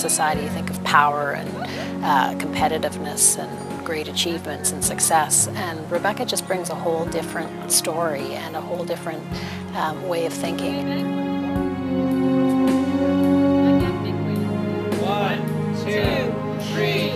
society, you think of power and competitiveness and great achievements and success. And Rebecca just brings a whole different story and a whole different way of thinking. 1, 2, 3.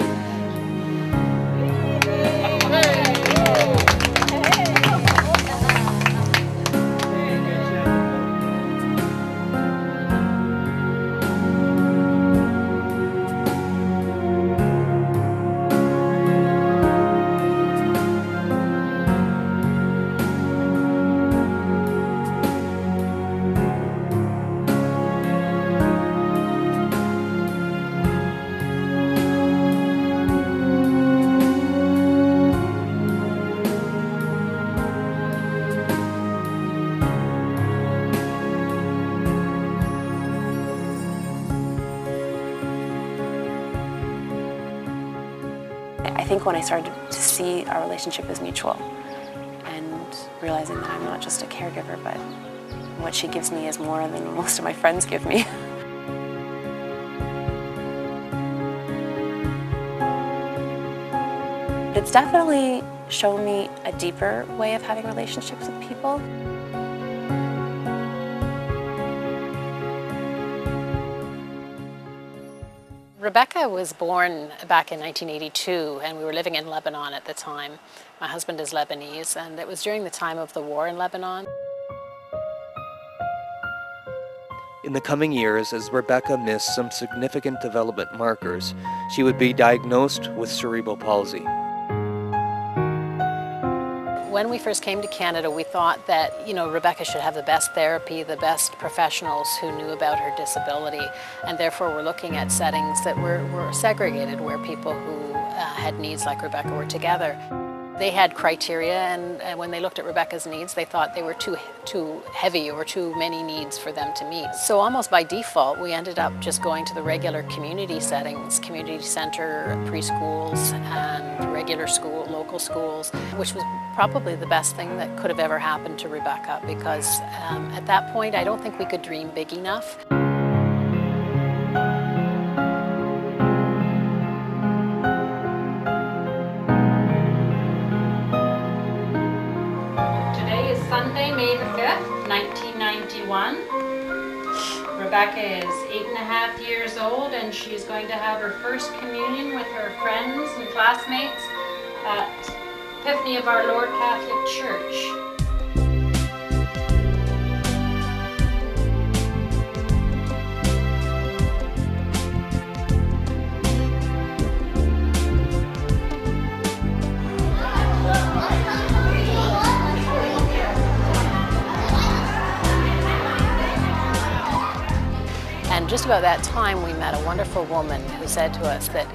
I think when I started to see our relationship as mutual and realizing that I'm not just a caregiver, but what she gives me is more than most of my friends give me. It's definitely shown me a deeper way of having relationships with people. Rebecca was born back in 1982, and we were living in Lebanon at the time. My husband is Lebanese, and it was during the time of the war in Lebanon. In the coming years, as Rebecca missed some significant development markers, she would be diagnosed with cerebral palsy. When we first came to Canada, we thought that, Rebecca should have the best therapy, the best professionals who knew about her disability, and therefore we're looking at settings that were segregated, where people who had needs like Rebecca were together. They had criteria, and when they looked at Rebecca's needs, they thought they were too heavy or too many needs for them to meet. So almost by default, we ended up just going to the regular community settings, community center, preschools, and regular school, local schools, which was probably the best thing that could have ever happened to Rebecca, because at that point, I don't think we could dream big enough. Sunday, May the 5th, 1991. Rebecca is 8.5 years old, and she's going to have her first communion with her friends and classmates at Epiphany of Our Lord Catholic Church. And just about that time, we met a wonderful woman who said to us that,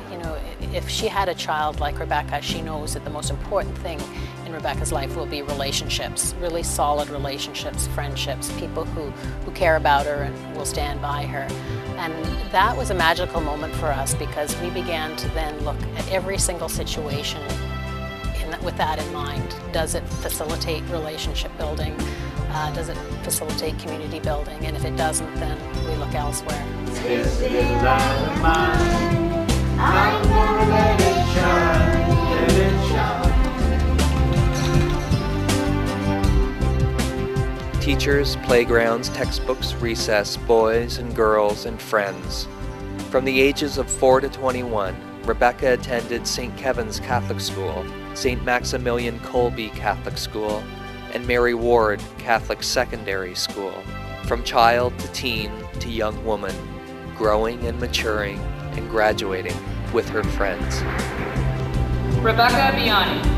if she had a child like Rebecca, she knows that the most important thing in Rebecca's life will be relationships, really solid relationships, friendships, people who care about her and will stand by her. And that was a magical moment for us, because we began to then look at every single situation with that in mind. Does it facilitate relationship building? Does it facilitate community building? And if it doesn't, then we look elsewhere. This little light of mine, I'm gonna let it shine, let it shine. Teachers, playgrounds, textbooks, recess, boys and girls and friends. From the ages of 4 to 21, Rebecca attended St. Kevin's Catholic School, St. Maximilian Kolbe Catholic School, and Mary Ward Catholic Secondary School. From child to teen to young woman, growing and maturing and graduating with her friends. Rebecca Beayni.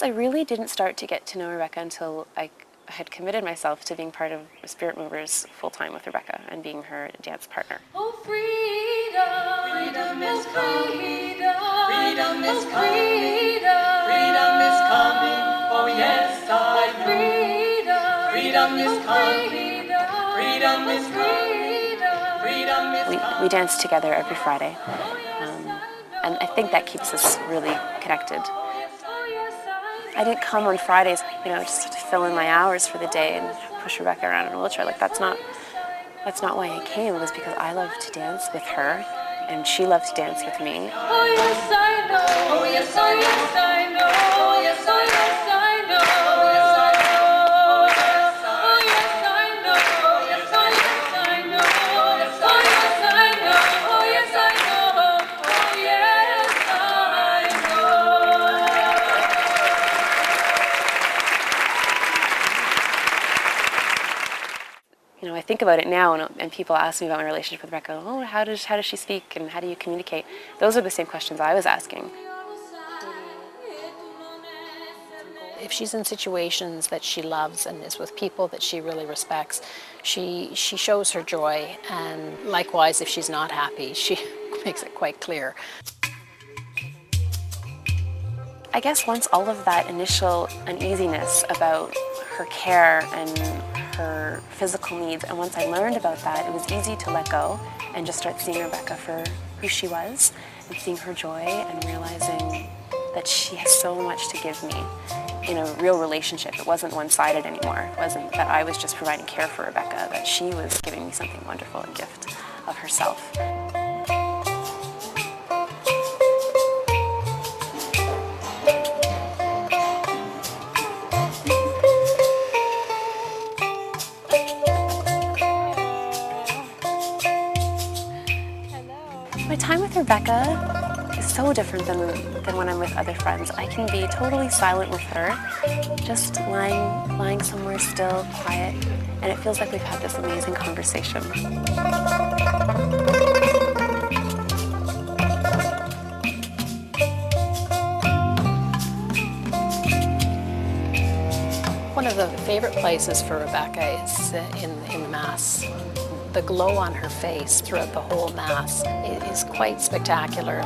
I really didn't start to get to know Rebecca until I had committed myself to being part of Spirit Movers full-time with Rebecca and being her dance partner. Oh, freedom, freedom is coming, freedom is coming, freedom is coming, oh yes, Freedom is coming. Freedom is coming. Freedom is coming. We dance together every Friday, and I think that keeps us really connected. I didn't come on Fridays, just to fill in my hours for the day and push Rebecca around in a wheelchair. Like, that's not why I came. It was because I love to dance with her, and she loved to dance with me. Oh yes I know. Oh yes, oh yes I know. Oh yes, oh yes I know. Oh yes I know. Oh yes I know. Oh yes, oh yes I know. Oh yes, oh yes I know. Oh yes I know. Oh yes I know. I think about it now, and people ask me about my relationship with Rebecca. Oh, how does she speak, and how do you communicate? Those are the same questions I was asking. If she's in situations that she loves and is with people that she really respects, she shows her joy, and likewise, if she's not happy, she makes it quite clear. I guess once all of that initial uneasiness about her care and her physical needs, and once I learned about that, it was easy to let go and just start seeing Rebecca for who she was, and seeing her joy, and realizing that she has so much to give me in a real relationship. It wasn't one-sided anymore. It wasn't that I was just providing care for Rebecca, that she was giving me something wonderful, a gift of herself. My time with Rebecca is so different than when I'm with other friends. I can be totally silent with her, just lying somewhere still, quiet, and it feels like we've had this amazing conversation. One of the favorite places for Rebecca is in the Mass. The glow on her face throughout the whole Mass is quite spectacular.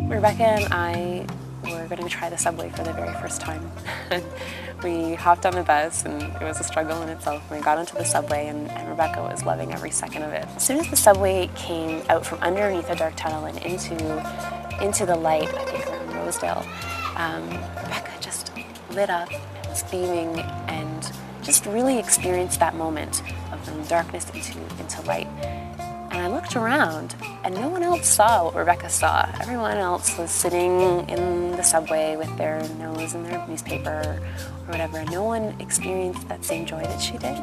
Rebecca and I were going to try the subway for the very first time. We hopped on the bus, and it was a struggle in itself. We got onto the subway, and Rebecca was loving every second of it. As soon as the subway came out from underneath a dark tunnel and into the light, I think around Rosedale, Rebecca just lit up, was beaming, and just really experienced that moment of from darkness into light. And I looked around, and no one else saw what Rebecca saw. Everyone else was sitting in the subway with their nose in their newspaper or whatever, and no one experienced that same joy that she did.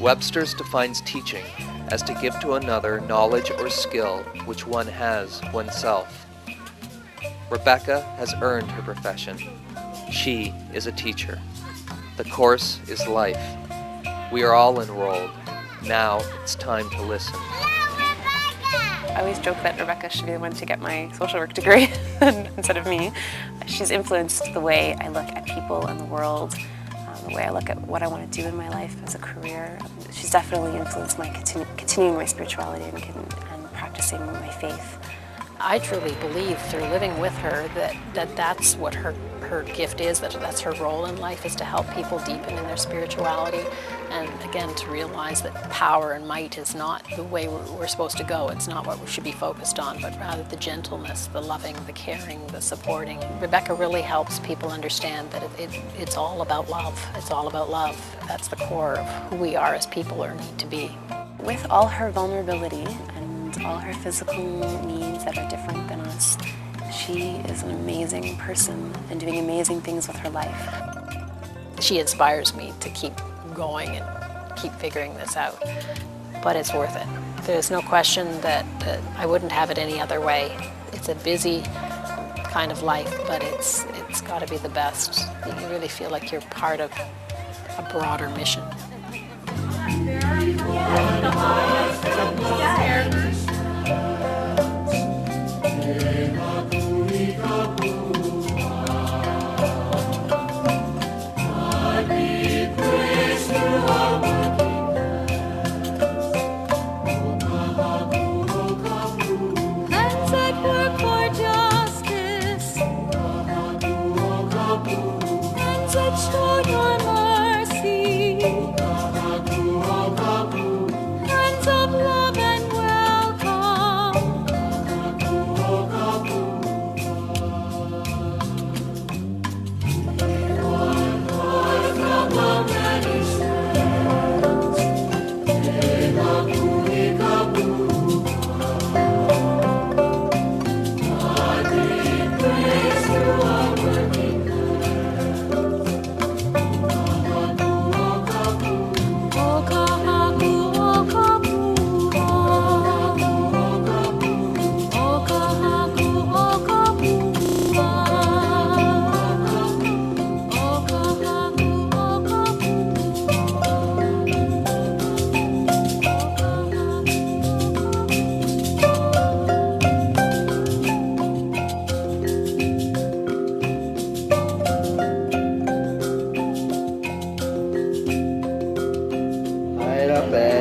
Webster's defines teaching as to give to another knowledge or skill which one has oneself. Rebecca has earned her profession. She is a teacher. The course is life. We are all enrolled. Now it's time to listen. I always joke that Rebecca should be the one to get my social work degree instead of me. She's influenced the way I look at people and the world, the way I look at what I want to do in my life as a career. She's definitely influenced my continuing my spirituality and practicing my faith. I truly believe through living with her that's what her gift is, that's her role in life, is to help people deepen in their spirituality, and again to realize that power and might is not the way we're supposed to go. It's not what we should be focused on, but rather the gentleness, the loving, the caring, the supporting. Rebecca really helps people understand that it's all about love. It's all about love. That's the core of who we are as people or need to be. With all her vulnerability and all her physical needs that are different than us, she is an amazing person and doing amazing things with her life. She inspires me to keep going and keep figuring this out, but it's worth it. There's no question that I wouldn't have it any other way. It's a busy kind of life, but it's got to be the best. You really feel like you're part of a broader mission. Let's that show your mercy. Hands of love and Light up